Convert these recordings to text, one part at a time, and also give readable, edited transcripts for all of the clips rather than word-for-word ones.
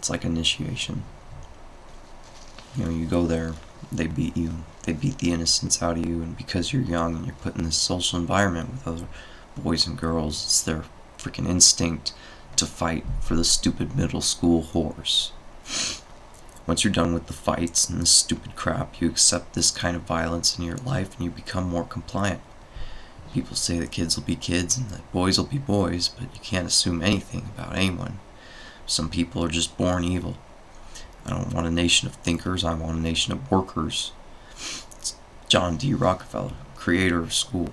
It's like initiation. You know, you go there, they beat you, they beat the innocence out of you, and because you're young and you're put in this social environment with other boys and girls, it's their freaking instinct to fight for the stupid middle school whores. Once you're done with the fights and this stupid crap, you accept this kind of violence in your life and you become more compliant. People say that kids will be kids and that boys will be boys, but you can't assume anything about anyone. Some people are just born evil. I don't want a nation of thinkers, I want a nation of workers. It's John D. Rockefeller, creator of school,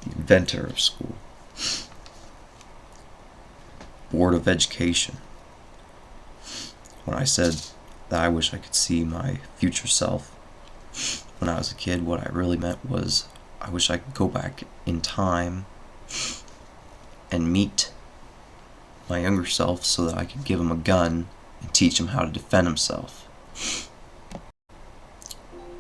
the inventor of school, Board of Education. When I said that I wish I could see my future self when I was a kid, what I really meant was I wish I could go back in time and meet my younger self so that I could give him a gun and teach him how to defend himself.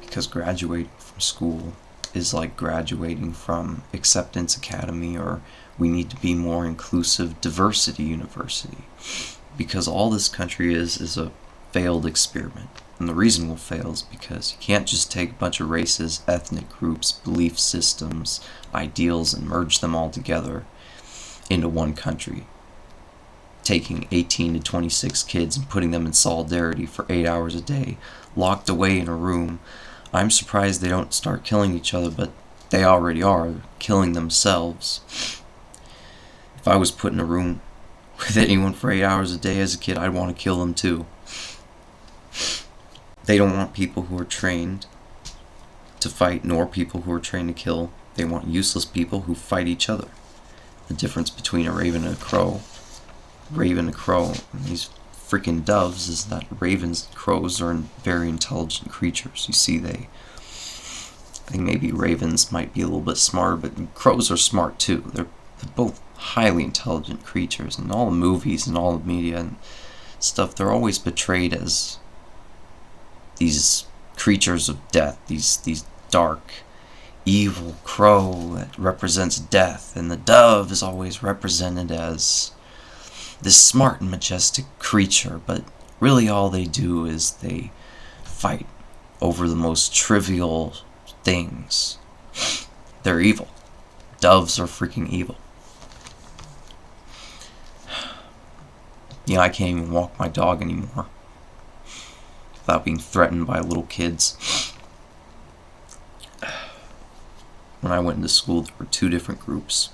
Because graduating from school is like graduating from Acceptance Academy, or we need to be more inclusive diversity university. Because all this country is a failed experiment. And the reason we'll fail is because you can't just take a bunch of races, ethnic groups, belief systems, ideals, and merge them all together into one country. Taking 18 to 26 kids and putting them in solidarity for 8 hours a day, locked away in a room. I'm surprised they don't start killing each other, but they already are, killing themselves. If I was put in a room with anyone for 8 hours a day as a kid, I'd want to kill them too. They don't want people who are trained to fight, nor people who are trained to kill. They want useless people who fight each other. The difference between a raven and a crow and these freaking doves is that ravens and crows are very intelligent creatures. You see, I think maybe ravens might be a little bit smarter, but crows are smart too. They're both highly intelligent creatures. In all the movies and all the media and stuff, they're always portrayed as these creatures of death, these dark, evil crow that represents death, and the dove is always represented as this smart and majestic creature, but really all they do is they fight over the most trivial things. They're evil. Doves are freaking evil. You know, I can't even walk my dog anymore without being threatened by little kids. When I went into school, there were two different groups.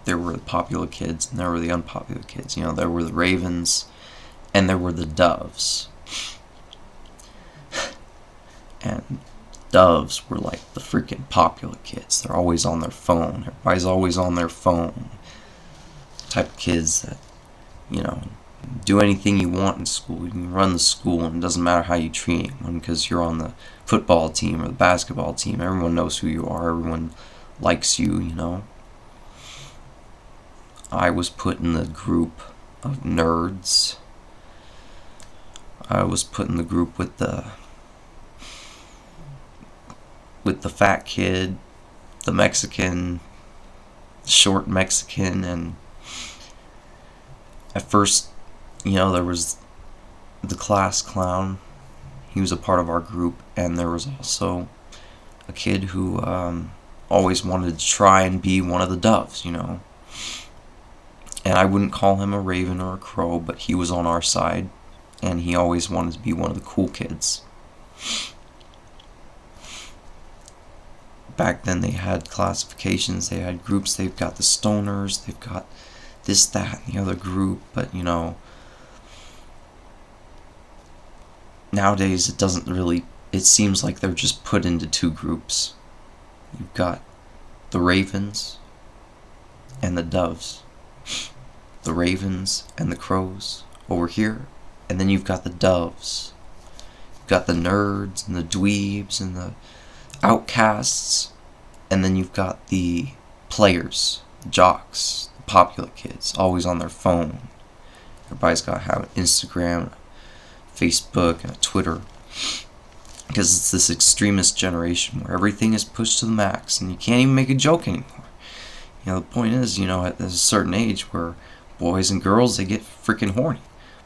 There were the popular kids and there were the unpopular kids. You know, there were the ravens and there were the doves. And doves were like the freaking popular kids. They're always on their phone. Everybody's always on their phone. Type of kids that, you know, do anything you want in school. You can run the school and it doesn't matter how you treat anyone because you're on the football team or the basketball team. Everyone knows who you are. Everyone likes you, you know. I was put in the group of nerds. I was put in the group with the fat kid, the Mexican, short Mexican, and at first, you know, there was the class clown. He was a part of our group, and there was also a kid who always wanted to try and be one of the doves, you know. And I wouldn't call him a raven or a crow, but he was on our side, and he always wanted to be one of the cool kids. Back then they had classifications, they had groups. They've got the stoners, they've got this, that, and the other group, but you know, nowadays it seems like they're just put into two groups. You've got the ravens and the doves. The ravens and the crows over here, and then you've got the doves. You've got the nerds and the dweebs and the outcasts, and then you've got the players, the jocks, the popular kids, always on their phone. Everybody's got to have an Instagram, a Facebook, and a Twitter, because it's this extremist generation where everything is pushed to the max, and you can't even make a joke anymore. You know, the point is, you know, at a certain age where boys and girls, they get freaking horny.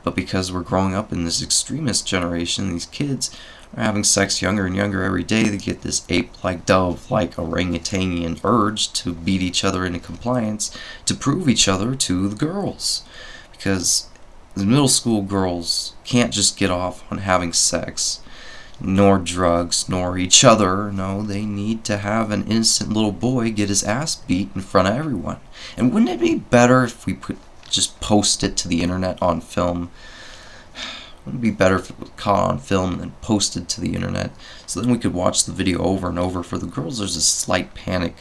But because we're growing up in this extremist generation, these kids are having sex younger and younger every day. They get this ape-like, dove-like, orangutanian urge to beat each other into compliance, to prove each other to the girls. Because the middle school girls can't just get off on having sex, nor drugs, nor each other. No, they need to have an innocent little boy get his ass beat in front of everyone. And wouldn't it be better if we just post it to the internet on film? Wouldn't it be better if it was caught on film and then posted to the internet, so then we could watch the video over and over? For the girls, there's a slight panic.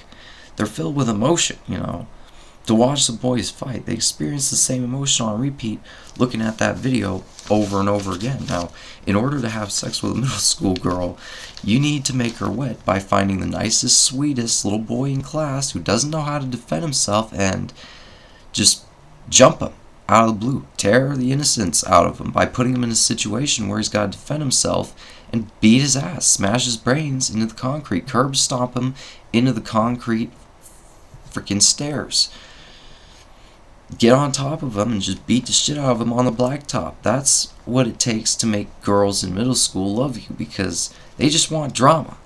They're filled with emotion, to watch the boys fight. They experience the same emotion on repeat looking at that video over and over again. Now, in order to have sex with a middle school girl, you need to make her wet by finding the nicest, sweetest little boy in class who doesn't know how to defend himself and just jump him out of the blue. Tear the innocence out of him by putting him in a situation where he's got to defend himself and beat his ass, smash his brains into the concrete, curb stomp him into the concrete freaking stairs. Get on top of him and just beat the shit out of him on the blacktop. That's what it takes to make girls in middle school love you, because they just want drama.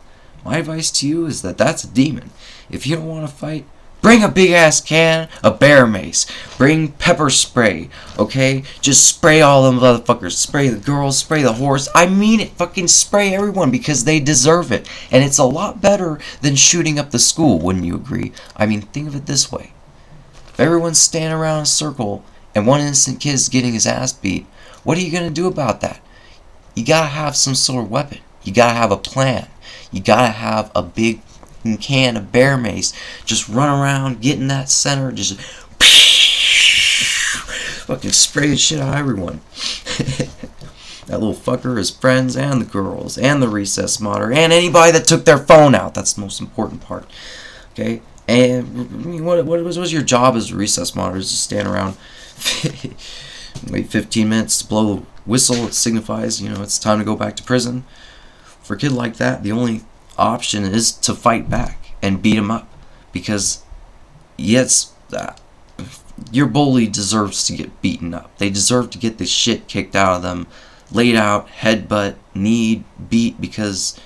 My advice to you is that that's a demon. If you don't want to fight, bring a big ass can of bear mace. Bring pepper spray, okay? Just spray all them motherfuckers. Spray the girls, spray the horse. I mean it, fucking spray everyone, because they deserve it. And it's a lot better than shooting up the school, wouldn't you agree? I mean, think of it this way. If everyone's standing around in a circle and one innocent kid is getting his ass beat, what are you going to do about that? You got to have some sort of weapon. You got to have a plan. You got to have a big can of bear mace. Just run around, get in that center, just fucking spray the shit out of everyone. That little fucker, his friends, and the girls, and the recess monitor, and anybody that took their phone out. That's the most important part. Okay? And what was your job as a recess monitor? Is just stand around, wait 15 minutes to blow the whistle. It signifies, it's time to go back to prison. For a kid like that, the only option is to fight back and beat him up, because yes, your bully deserves to get beaten up. They deserve to get the shit kicked out of them, laid out, headbutt, knee, beat, because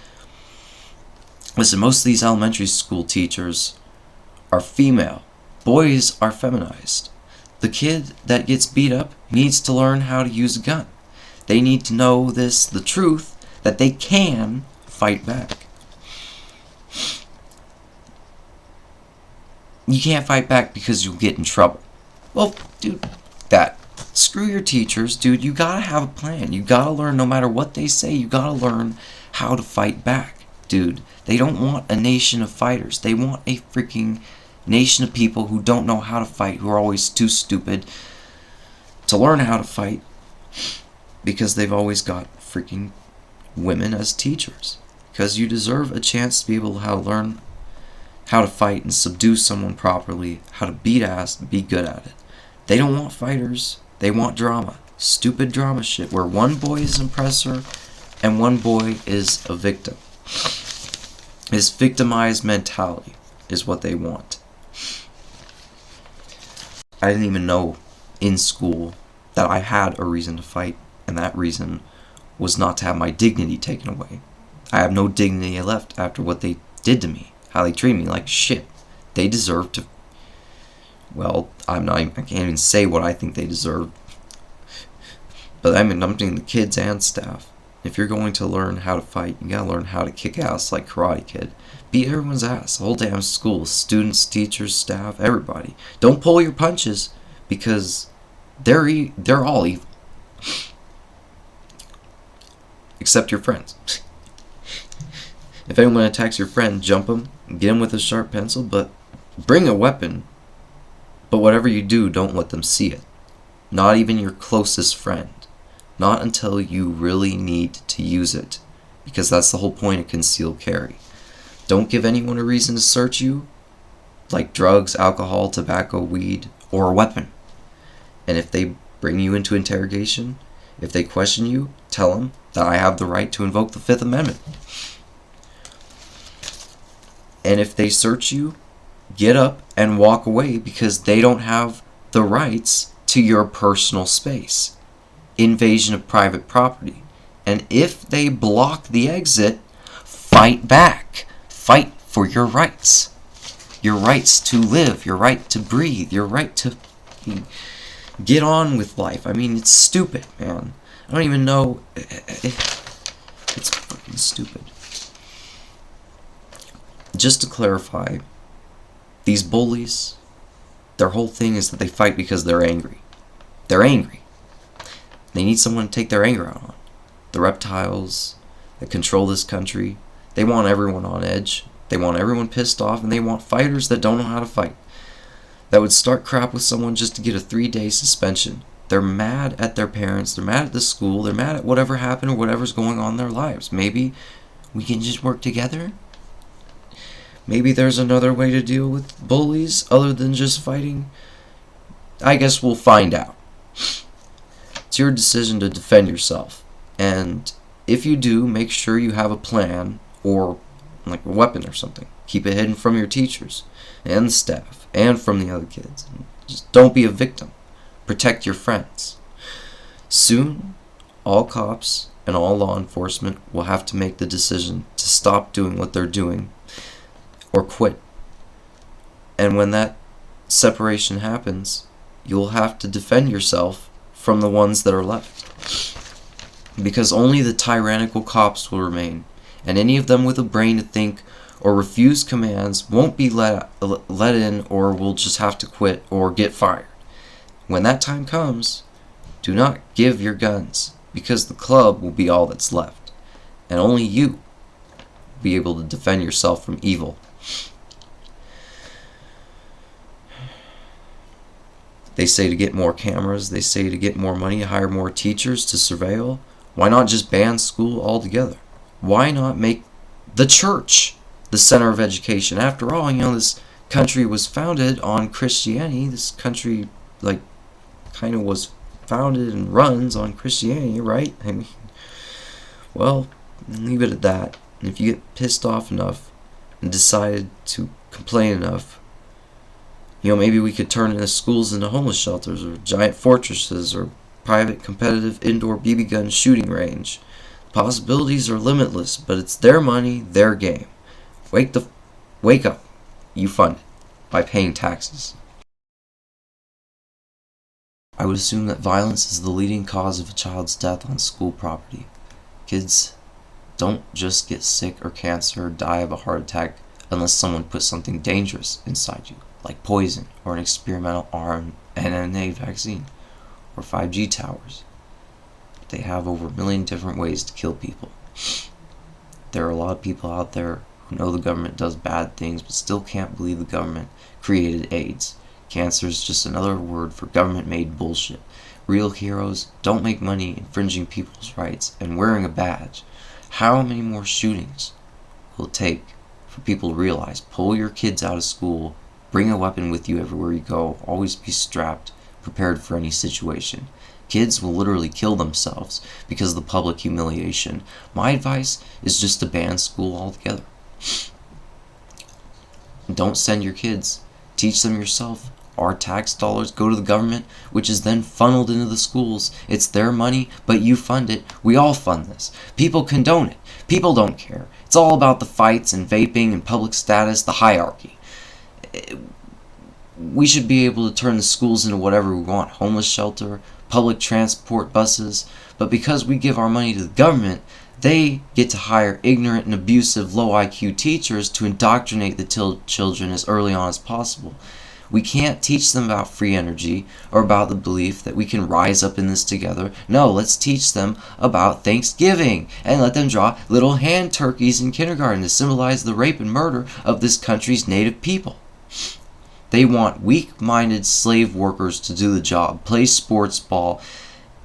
listen, most of these elementary school teachers are female. Boys are feminized. The kid that gets beat up needs to learn how to use a gun. They need to know the truth, that they can fight back. You can't fight back because you'll get in trouble. Well, dude, screw your teachers, dude. You gotta have a plan. You gotta learn, no matter what they say, you gotta learn how to fight back, dude. They don't want a nation of fighters. They want a freaking nation of people who don't know how to fight, who are always too stupid to learn how to fight, because they've always got freaking women as teachers. Because you deserve a chance to be able to learn how to fight and subdue someone properly, how to beat ass and be good at it. They don't want fighters. They want drama. Stupid drama shit where one boy is an oppressor and one boy is a victim. This victimized mentality is what they want. I didn't even know in school that I had a reason to fight, and that reason was not to have my dignity taken away. I have no dignity left after what they did to me, how they treat me like shit. They deserve to. Well, I can't even say what I think they deserve. But I'm dumping the kids and staff. If you're going to learn how to fight, you gotta learn how to kick ass like Karate Kid. Beat everyone's ass, the whole damn school, students, teachers, staff, everybody. Don't pull your punches, because they're all evil. Except your friends. If anyone attacks your friend, jump him, get him with a sharp pencil, but bring a weapon. But whatever you do, don't let them see it. Not even your closest friend. Not until you really need to use it, because that's the whole point of concealed carry. Don't give anyone a reason to search you, like drugs, alcohol, tobacco, weed, or a weapon. And if they bring you into interrogation, if they question you, tell them that I have the right to invoke the Fifth Amendment. And if they search you, get up and walk away, because they don't have the rights to your personal space. Invasion of private property. And if they block the exit, fight back. Fight for your rights. Your rights to live, your right to breathe, your right to get on with life. I mean, it's stupid, man. I don't even know. It's fucking stupid. Just to clarify, these bullies, their whole thing is that they fight because they're angry. They're angry. They need someone to take their anger out on. The reptiles that control this country, they want everyone on edge. They want everyone pissed off, and they want fighters that don't know how to fight. That would start crap with someone just to get a 3-day suspension. They're mad at their parents. They're mad at the school. They're mad at whatever happened or whatever's going on in their lives. Maybe we can just work together? Maybe there's another way to deal with bullies other than just fighting? I guess we'll find out. It's your decision to defend yourself. And if you do, make sure you have a plan or like a weapon or something. Keep it hidden from your teachers and the staff and from the other kids. Just don't be a victim. Protect your friends. Soon, all cops and all law enforcement will have to make the decision to stop doing what they're doing or quit. And when that separation happens, you'll have to defend yourself from the ones that are left. Because only the tyrannical cops will remain, and any of them with a brain to think or refuse commands won't be let in or will just have to quit or get fired. When that time comes, do not give your guns, because the club will be all that's left, and only you will be able to defend yourself from evil. They say to get more cameras, they say to get more money, hire more teachers to surveil. Why not just ban school altogether? Why not make the church the center of education? After all, this country was founded on Christianity. This country, kind of was founded and runs on Christianity, right? I mean, well, leave it at that. And if you get pissed off enough and decide to complain enough, maybe we could turn the schools into homeless shelters or giant fortresses or private competitive indoor BB gun shooting range. Possibilities are limitless, but it's their money, their game. Wake up. You fund it by paying taxes. I would assume that violence is the leading cause of a child's death on school property. Kids don't just get sick or cancer or die of a heart attack unless someone puts something dangerous inside you, like poison or an experimental mRNA vaccine or 5G towers. They have over 1 million different ways to kill people. There are a lot of people out there who know the government does bad things but still can't believe the government created AIDS. Cancer is just another word for government-made bullshit. Real heroes don't make money infringing people's rights and wearing a badge. How many more shootings will it take for people to realize, pull your kids out of school, bring a weapon with you everywhere you go, always be strapped, prepared for any situation. Kids will literally kill themselves because of the public humiliation. My advice is just to ban school altogether. Don't send your kids. Teach them yourself. Our tax dollars go to the government, which is then funneled into the schools. It's their money, but you fund it. We all fund this. People condone it. People don't care. It's all about the fights and vaping and public status, the hierarchy. We should be able to turn the schools into whatever we want. Homeless shelter, public transport buses. But because we give our money to the government, they get to hire ignorant and abusive low IQ teachers to indoctrinate the children as early on as possible. We can't teach them about free energy or about the belief that we can rise up in this together. No, let's teach them about Thanksgiving and let them draw little hand turkeys in kindergarten to symbolize the rape and murder of this country's native people. They want weak-minded slave workers to do the job, play sports ball.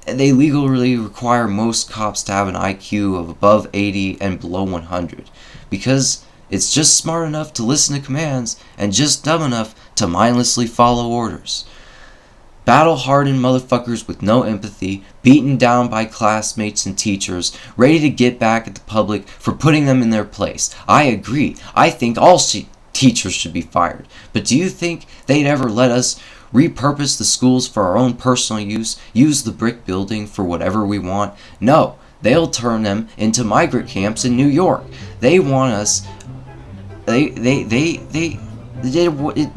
They legally require most cops to have an IQ of above 80 and below 100 because it's just smart enough to listen to commands and just dumb enough to mindlessly follow orders. Battle-hardened motherfuckers with no empathy, beaten down by classmates and teachers, ready to get back at the public for putting them in their place. I agree. I think all teachers should be fired. But do you think they'd ever let us repurpose the schools for our own personal use, use the brick building for whatever we want. No, they'll turn them into migrant camps in New York. They want us.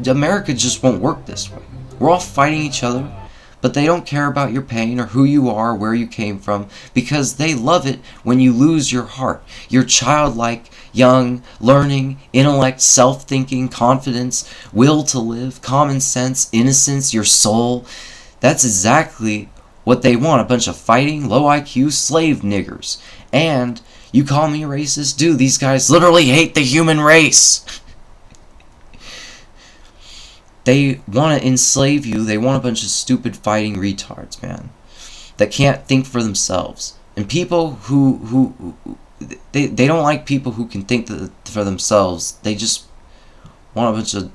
America just won't work this way. We're all fighting each other, but they don't care about your pain or who you are, where you came from, because they love it when you lose your heart, your childlike, young, learning, intellect, self-thinking, confidence, will to live, common sense, innocence, your soul. That's exactly what they want, a bunch of fighting, low IQ, slave niggers. And you call me a racist? Dude, these guys literally hate the human race. They want to enslave you. They want a bunch of stupid fighting retards, man, that can't think for themselves. And people who they don't like people who can think for themselves. They just want a bunch of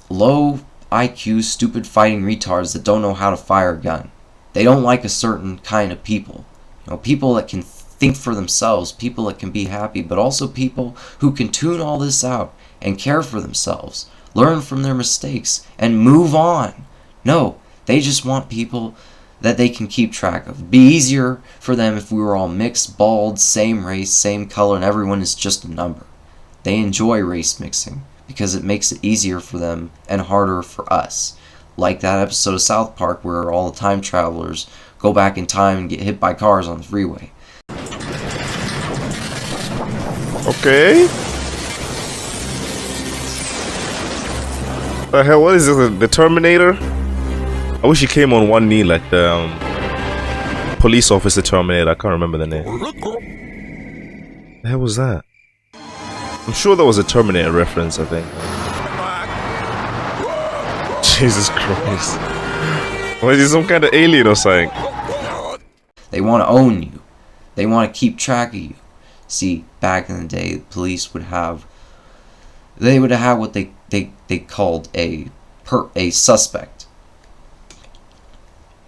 low IQ, stupid fighting retards that don't know how to fire a gun. They don't like a certain kind of people. People that can think for themselves, people that can be happy, but also people who can tune all this out and care for themselves. Learn from their mistakes, and move on. No, they just want people that they can keep track of. It'd be easier for them if we were all mixed, bald, same race, same color, and everyone is just a number. They enjoy race mixing because it makes it easier for them and harder for us. Like that episode of South Park where all the time travelers go back in time and get hit by cars on the freeway. Okay. The hell, what is this? The Terminator? I wish he came on one knee like the police officer Terminator. I can't remember the name. The hell was that? I'm sure that was a Terminator reference, I think. Jesus Christ. What is he, some kind of alien or something? They want to own you. They want to keep track of you. See, back in the day, the police would have what they called a suspect.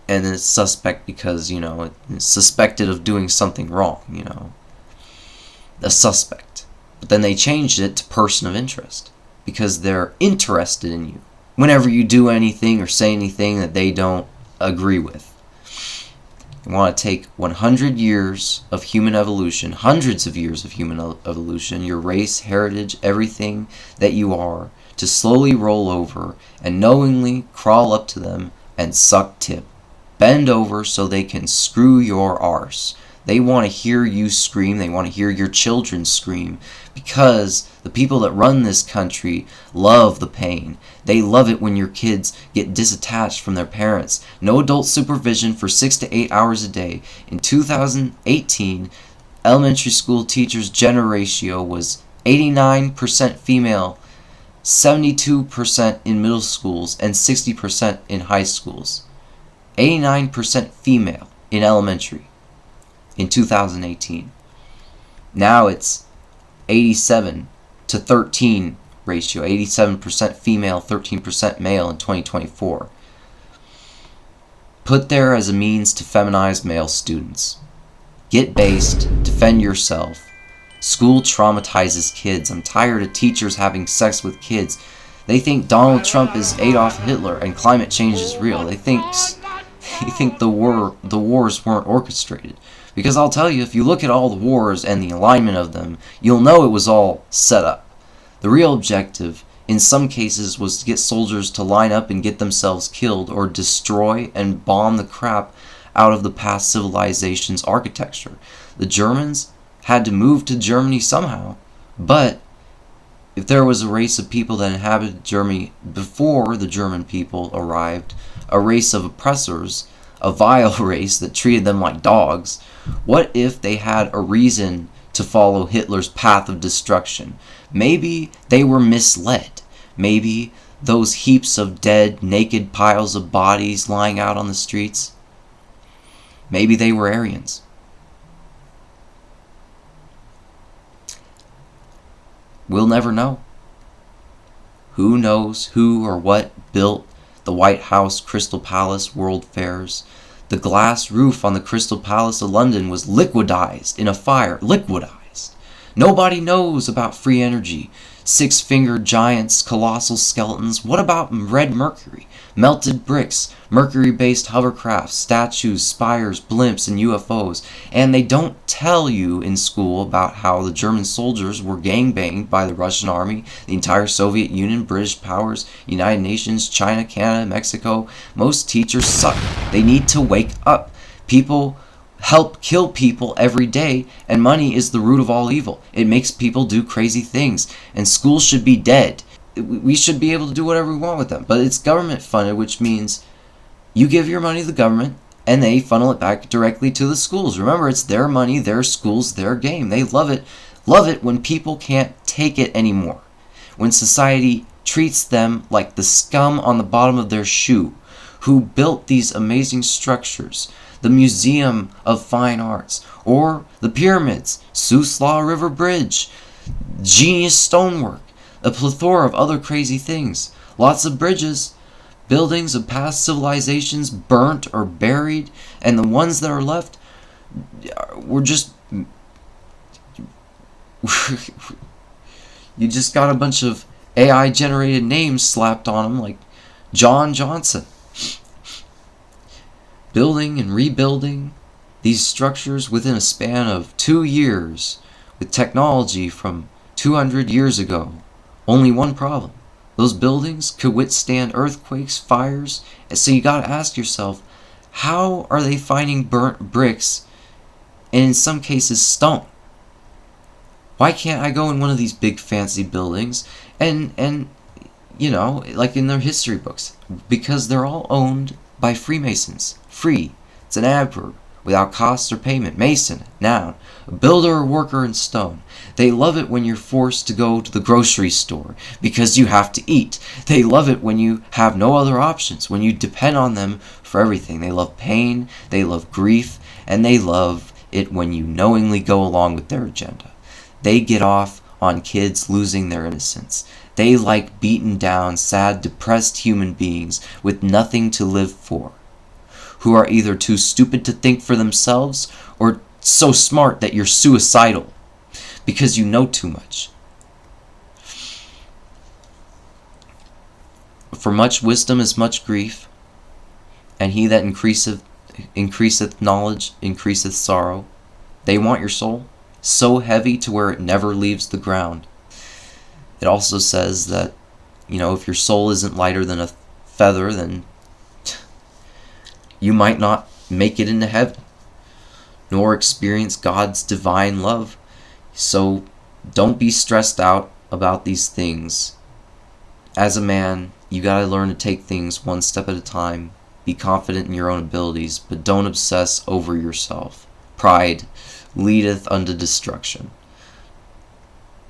And it's suspect because, it's suspected of doing something wrong, a suspect. But then they changed it to person of interest because they're interested in you whenever you do anything or say anything that they don't agree with. You want to take 100 years of human evolution, hundreds of years of human evolution, your race, heritage, everything that you are, to slowly roll over and knowingly crawl up to them and suck tip. Bend over so they can screw your arse. They want to hear you scream. They want to hear your children scream because the people that run this country love the pain. They love it when your kids get disattached from their parents. No adult supervision for 6 to 8 hours a day. In 2018, elementary school teachers' gender ratio was 89% female, 72% in middle schools, and 60% in high schools. 89% female in elementary in 2018. Now it's 87 to 13 ratio, 87% female, 13% male in 2024. Put there as a means to feminize male students. Get based, defend yourself. School traumatizes kids. I'm tired of teachers having sex with kids. They think Donald Trump is Adolf Hitler and climate change is real. They think the wars weren't orchestrated. Because I'll tell you, if you look at all the wars and the alignment of them, you'll know it was all set up. The real objective, in some cases, was to get soldiers to line up and get themselves killed or destroy and bomb the crap out of the past civilization's architecture. The Germans had to move to Germany somehow, but if there was a race of people that inhabited Germany before the German people arrived, a race of oppressors, a vile race that treated them like dogs, what if they had a reason to follow Hitler's path of destruction? Maybe they were misled. Maybe those heaps of dead, naked piles of bodies lying out on the streets, maybe they were Aryans. We'll never know. Who knows who or what built the White House, Crystal Palace, World Fairs? The glass roof on the Crystal Palace of London was liquidized in a fire. Liquidized. Nobody knows about free energy. Six-fingered giants, colossal skeletons. What about red mercury? Melted bricks, mercury-based hovercrafts, statues, spires, blimps, and UFOs. And they don't tell you in school about how the German soldiers were gangbanged by the Russian army, the entire Soviet Union, British powers, United Nations, China, Canada, Mexico. Most teachers suck. They need to wake up. People help kill people every day, and money is the root of all evil. It makes people do crazy things, and schools should be dead. We should be able to do whatever we want with them, but it's government funded, which means you give your money to the government and they funnel it back directly to the schools. Remember, it's their money, their schools, their game. They love it when people can't take it anymore, when society treats them like the scum on the bottom of their shoe, who built these amazing structures, the Museum of Fine Arts, or the pyramids, Susla River Bridge, genius stonework, a plethora of other crazy things, lots of bridges, buildings of past civilizations burnt or buried, and the ones that are left were just... you just got a bunch of AI generated names slapped on them, like John Johnson. Building and rebuilding these structures within a span of 2 years with technology from 200 years ago. Only one problem: those buildings could withstand earthquakes, fires, and so you gotta ask yourself, how are they finding burnt bricks and in some cases stone? Why can't I go in one of these big fancy buildings and you know, like in their history books? Because they're all owned by Freemasons. Free, it's an adverb, without cost or payment. Mason, noun, a builder or worker in stone. They love it when you're forced to go to the grocery store because you have to eat. They love it when you have no other options, when you depend on them for everything. They love pain, they love grief, and they love it when you knowingly go along with their agenda. They get off on kids losing their innocence. They like beaten down, sad, depressed human beings with nothing to live for, who are either too stupid to think for themselves or so smart that you're suicidal because you know too much. For much wisdom is much grief, and he that increaseth knowledge increaseth sorrow. They want your soul so heavy to where it never leaves the ground. It also says that, you know, if your soul isn't lighter than a feather, then you might not make it into heaven, nor experience God's divine love. So don't be stressed out about these things. As a man, you gotta learn to take things one step at a time. Be confident in your own abilities, but don't obsess over yourself. Pride leadeth unto destruction.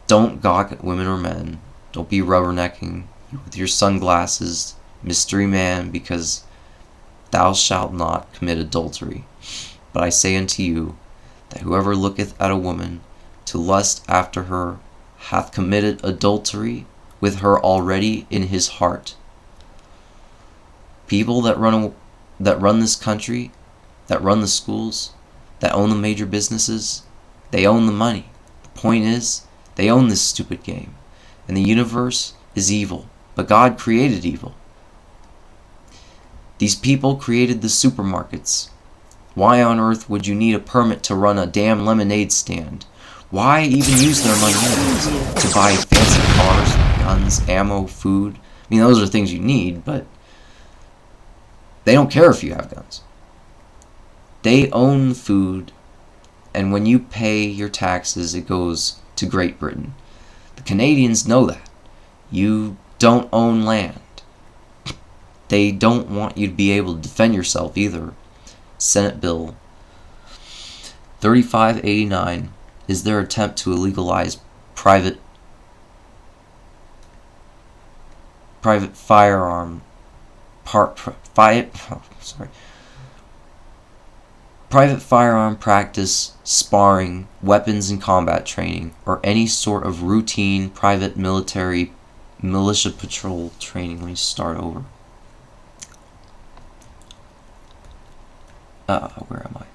Don't gawk at women or men. Don't be rubbernecking with your sunglasses, mystery man, because thou shalt not commit adultery. But I say unto you, that whoever looketh at a woman to lust after her hath committed adultery with her already in his heart. People that run this country, that run the schools, that own the major businesses, they own the money. The point is, they own this stupid game. And the universe is evil, but God created evil. These people created the supermarkets. Why on earth would you need a permit to run a damn lemonade stand? Why even use their money anyways? To buy fancy cars, guns, ammo, food? I mean, those are things you need, but they don't care if you have guns. They own food, and when you pay your taxes, it goes to Great Britain. The Canadians know that. You don't own land. They don't want you to be able to defend yourself either. Senate Bill 3589 is their attempt to illegalize private firearm private firearm practice, sparring, weapons and combat training, or any sort of routine private military militia patrol training. Let me start over. Where am I?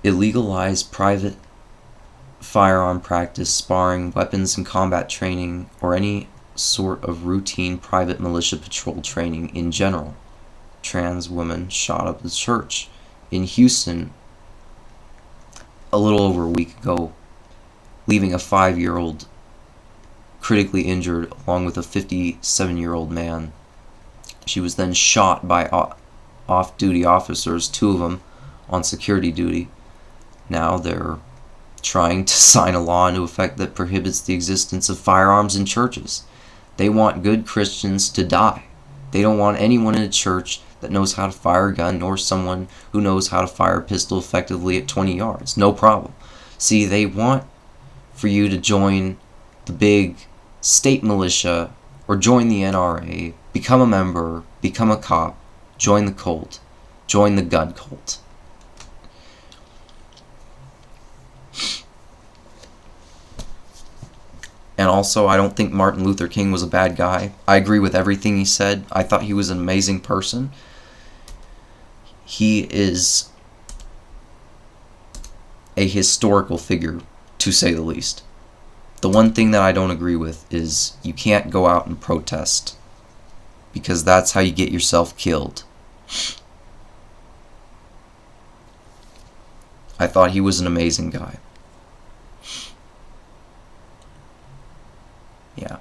Illegalize private firearm practice, sparring, weapons and combat training, or any sort of routine private militia patrol training in general. Trans woman shot up the church in Houston a little over a week ago, leaving a 5-year-old critically injured along with a 57-year-old man. She was then shot by off-duty officers, 2 of them on security duty. Now they're trying to sign a law into effect that prohibits the existence of firearms in churches. They want good Christians to die. They don't want anyone in a church that knows how to fire a gun, nor someone who knows how to fire a pistol effectively at 20 yards. No problem. See, they want for you to join the big state militia or join the NRA, become a member, become a cop, join the cult, join the gun cult. And also, I don't think Martin Luther King was a bad guy. I agree with everything he said. I thought he was an amazing person. He is a historical figure, to say the least. The one thing that I don't agree with is you can't go out and protest, because that's how you get yourself killed. I thought he was an amazing guy. Yeah.